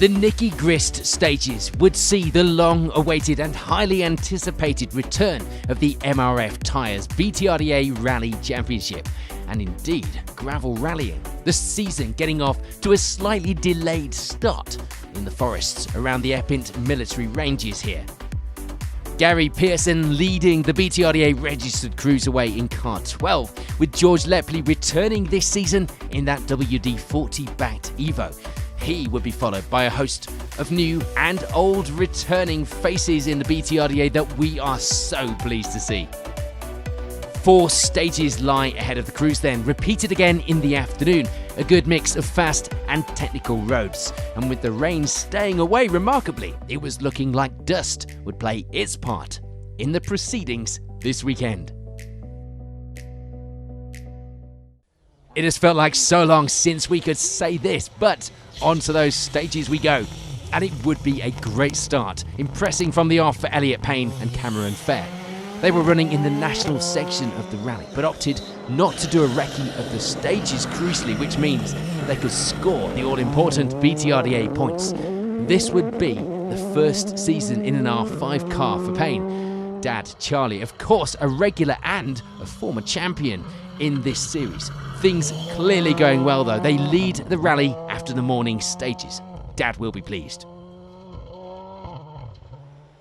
The Nicky Grist stages would see the long-awaited and highly anticipated return of the MRF Tyres BTRDA Rally Championship, and indeed gravel rallying, the season getting off to a slightly delayed start in the forests around the Epint military ranges here. Gary Pearson leading the BTRDA registered cruiserweight in car 12, with George Lepley returning this season in that WD-40 backed Evo. He would be followed by a host of new and old returning faces in the BTRDA that we are so pleased to see. 4 stages lie ahead of the crews then, repeated again in the afternoon. A good mix of fast and technical roads. And with the rain staying away remarkably, it was looking like dust would play its part in the proceedings this weekend. It has felt like so long since we could say this, but onto those stages we go. And it would be a great start, impressing from the off for Elliot Payne and Cameron Fair. They were running in the national section of the rally, but opted not to do a recce of the stages crucially, which means they could score the all-important BTRDA points. This would be the first season in an R5 car for Payne. Dad Charlie, of course, a regular and a former champion in this series. Things clearly going well though. They lead the rally after the morning stages. Dad will be pleased.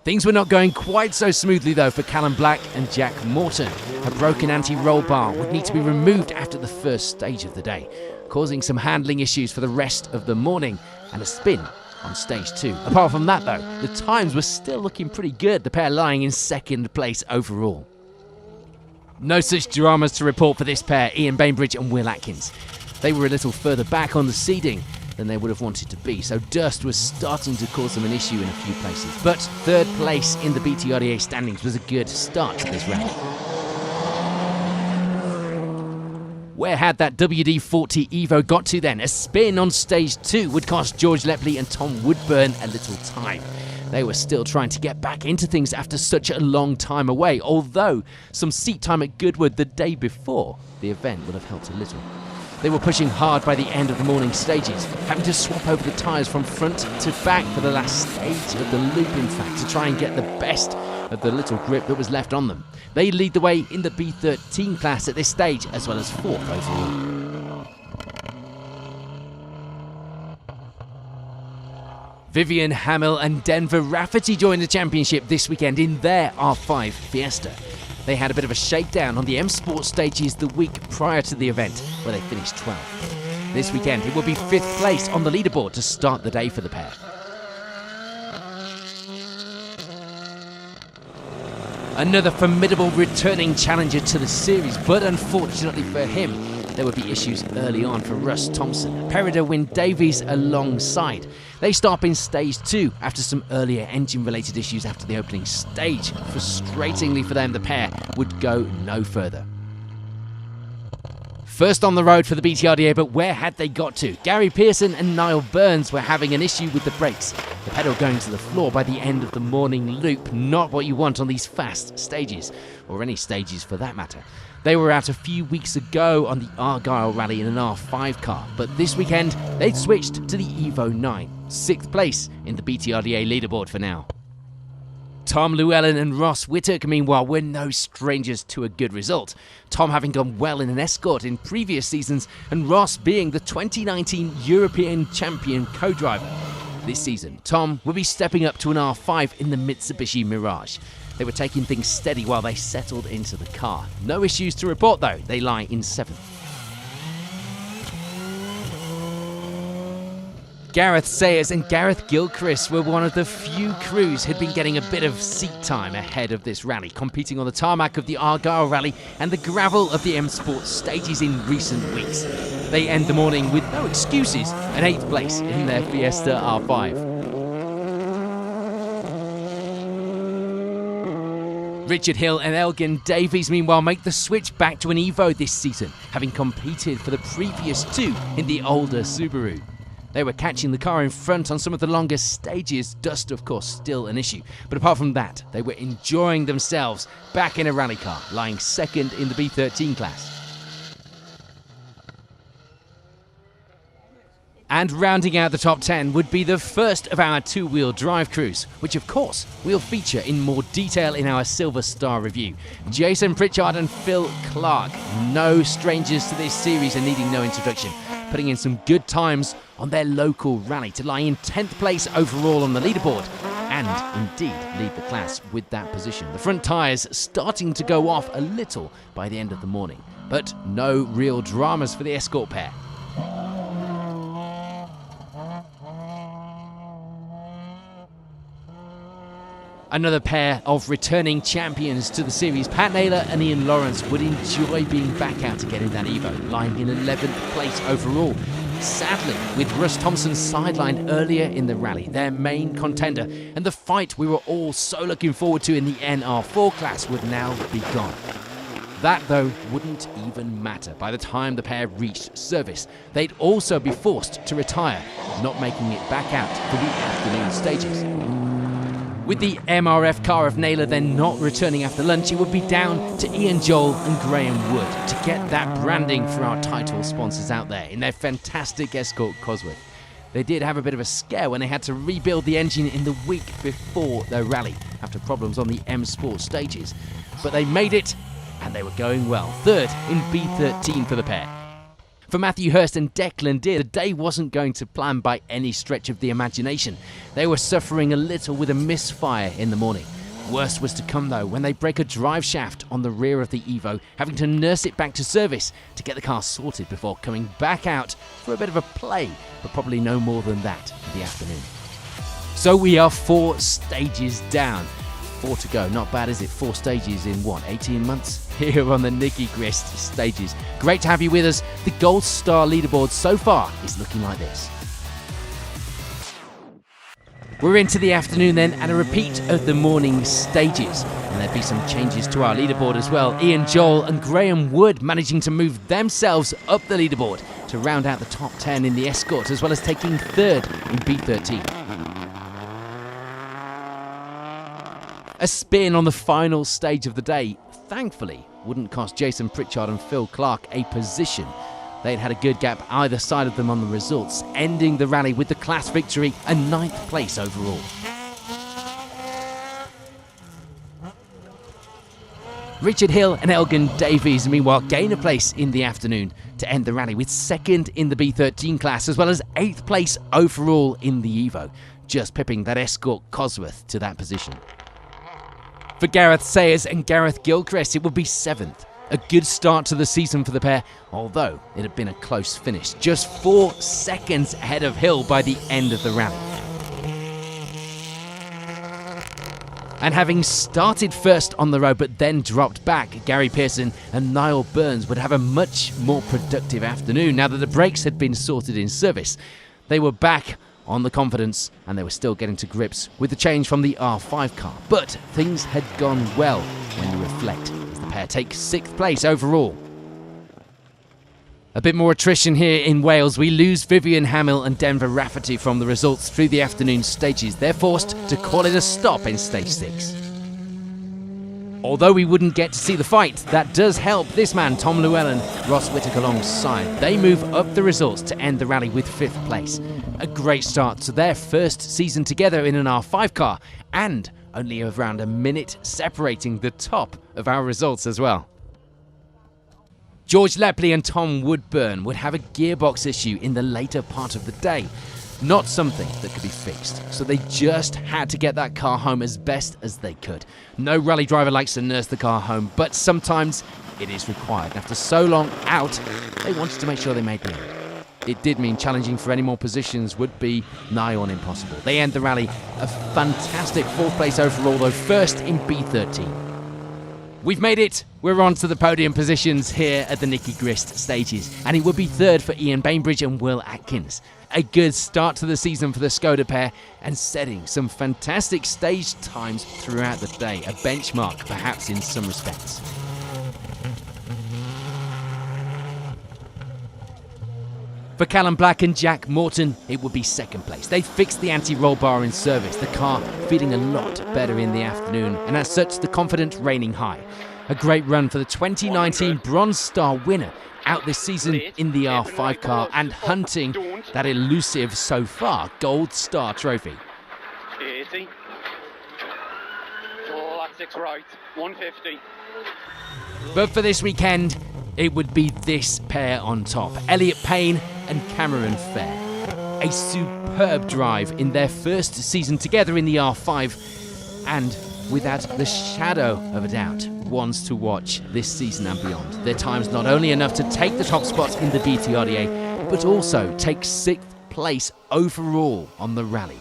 Things were not going quite so smoothly though for Callum Black and Jack Morton. A broken anti-roll bar would need to be removed after the first stage of the day, causing some handling issues for the rest of the morning and a spin on stage 2. Apart from that though, the times were still looking pretty good, the pair lying in second place overall. No such dramas to report for this pair, Ian Bainbridge and Will Atkins. They were a little further back on the seeding than they would have wanted to be, so dust was starting to cause them an issue in a few places. But third place in the BTRDA standings was a good start to this rally. Where had that WD-40 Evo got to then? A spin on stage 2 would cost George Lepley and Tom Woodburn a little time. They were still trying to get back into things after such a long time away, although some seat time at Goodwood the day before the event would have helped a little. They were pushing hard by the end of the morning stages, having to swap over the tyres from front to back for the last stage of the loop, in fact, to try and get the best of the little grip that was left on them. They lead the way in the B13 class at this stage, as well as 4th overall. Vivian Hamill and Denver Rafferty joined the championship this weekend in their R5 Fiesta. They had a bit of a shakedown on the M Sport stages the week prior to the event, where they finished 12th. This weekend it will be 5th place on the leaderboard to start the day for the pair. Another formidable returning challenger to the series, but unfortunately for him, there would be issues early on for Russ Thompson. Perida Wyn Davies alongside. They stop in stage 2 after some earlier engine-related issues after the opening stage. Frustratingly for them, the pair would go no further. First on the road for the BTRDA, but where had they got to? Gary Pearson and Niall Burns were having an issue with the brakes. The pedal going to the floor by the end of the morning loop, not what you want on these fast stages, or any stages for that matter. They were out a few weeks ago on the Argyle Rally in an R5 car, but this weekend they'd switched to the Evo 9, 6th place in the BTRDA leaderboard for now. Tom Llewellyn and Ross Whittock, meanwhile, were no strangers to a good result. Tom having gone well in an Escort in previous seasons, and Ross being the 2019 European Champion co-driver. This season, Tom will be stepping up to an R5 in the Mitsubishi Mirage. They were taking things steady while they settled into the car. No issues to report though, they lie in 7th. Gareth Sayers and Gareth Gilchrist were one of the few crews who'd been getting a bit of seat time ahead of this rally, competing on the tarmac of the Argyle Rally and the gravel of the M Sport stages in recent weeks. They end the morning with no excuses, an 8th place in their Fiesta R5. Richard Hill and Elgin Davies, meanwhile, make the switch back to an Evo this season, having competed for the previous 2 in the older Subaru. They were catching the car in front on some of the longest stages, dust of course still an issue, but apart from that, they were enjoying themselves back in a rally car, lying 2nd in the B13 class. And rounding out the top 10 would be the first of our two-wheel drive crews, which of course we'll feature in more detail in our Silver Star review. Jason Pritchard and Phil Clark, no strangers to this series and needing no introduction, putting in some good times on their local rally to lie in 10th place overall on the leaderboard and indeed lead the class with that position. The front tyres starting to go off a little by the end of the morning, but no real dramas for the Escort pair. Another pair of returning champions to the series, Pat Naylor and Ian Lawrence, would enjoy being back out again in that Evo, lying in 11th place overall. Sadly, with Russ Thompson sidelined earlier in the rally, their main contender, and the fight we were all so looking forward to in the NR4 class would now be gone. That, though, wouldn't even matter. By the time the pair reached service, they'd also be forced to retire, not making it back out for the afternoon stages. With the MRF car of Naylor then not returning after lunch, it would be down to Ian Joel and Graham Wood to get that branding for our title sponsors out there in their fantastic Escort Cosworth. They did have a bit of a scare when they had to rebuild the engine in the week before their rally after problems on the M Sport stages. But they made it and they were going well. Third in B13 for the pair. For Matthew Hurst and Declan Deere, the day wasn't going to plan by any stretch of the imagination. They were suffering a little with a misfire in the morning. Worse was to come though when they break a drive shaft on the rear of the Evo, having to nurse it back to service to get the car sorted before coming back out for a bit of a play, but probably no more than that in the afternoon. So we are 4 stages down. 4 to go. Not bad, is it? 4 stages in, 18 months? Here on the Nicky Grist stages. Great to have you with us. The Gold Star leaderboard so far is looking like this. We're into the afternoon then, and a repeat of the morning stages. And there'll be some changes to our leaderboard as well. Ian Joel and Graham Wood managing to move themselves up the leaderboard to round out the top 10 in the Escort, as well as taking third in B13. A spin on the final stage of the day, thankfully, wouldn't cost Jason Pritchard and Phil Clark a position. They'd had a good gap either side of them on the results, ending the rally with the class victory and 9th place overall. Richard Hill and Elgin Davies, meanwhile, gain a place in the afternoon to end the rally with 2nd in the B13 class, as well as 8th place overall in the Evo, just pipping that Escort Cosworth to that position. For Gareth Sayers and Gareth Gilchrist, it would be 7th. A good start to the season for the pair, although it had been a close finish. Just 4 seconds ahead of Hill by the end of the rally. And having started first on the road but then dropped back, Gary Pearson and Niall Burns would have a much more productive afternoon now that the brakes had been sorted in service. They were back on the confidence, and they were still getting to grips with the change from the R5 car. But things had gone well when you reflect, as the pair take 6th place overall. A bit more attrition here in Wales. We lose Vivian Hamill and Denver Rafferty from the results through the afternoon stages. They're forced to call it a stop in stage 6. Although we wouldn't get to see the fight, that does help this man, Tom Llewellyn, Ross Whittock alongside. They move up the results to end the rally with 5th place. A great start to their first season together in an R5 car, and only around a minute separating the top of our results as well. George Lepley and Tom Woodburn would have a gearbox issue in the later part of the day. Not something that could be fixed, so they just had to get that car home as best as they could. No rally driver likes to nurse the car home, but sometimes it is required. After so long out, they wanted to make sure they made the end. It did mean challenging for any more positions would be nigh on impossible. They end the rally a fantastic 4th place overall, though 1st in B13. We've made it. We're on to the podium positions here at the Nicky Grist stages, and it would be 3rd for Ian Bainbridge and Will Atkins. A good start to the season for the Skoda pair, and setting some fantastic stage times throughout the day. A benchmark, perhaps, in some respects. For Callum Black and Jack Morton, it would be 2nd place. They fixed the anti-roll bar in service, the car feeling a lot better in the afternoon, and as such, the confidence reigning high. A great run for the 2019 Bronze Star winner out this season in the R5 car and hunting that elusive, so far, Gold Star trophy. 80. Oh, that's 6 right. 150. But for this weekend, it would be this pair on top, Elliot Payne and Cameron Fair. A superb drive in their first season together in the R5, and without the shadow of a doubt, ones to watch this season and beyond. Their time's not only enough to take the top spots in the BTRDA, but also take 6th place overall on the rally,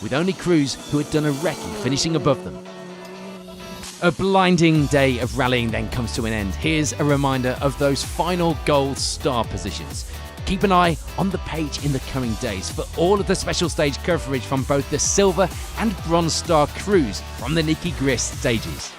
with only crews who had done a recce finishing above them. A blinding day of rallying then comes to an end. Here's a reminder of those final Gold Star positions. Keep an eye on the page in the coming days for all of the special stage coverage from both the Silver and Bronze Star crews from the Nicky Grist stages.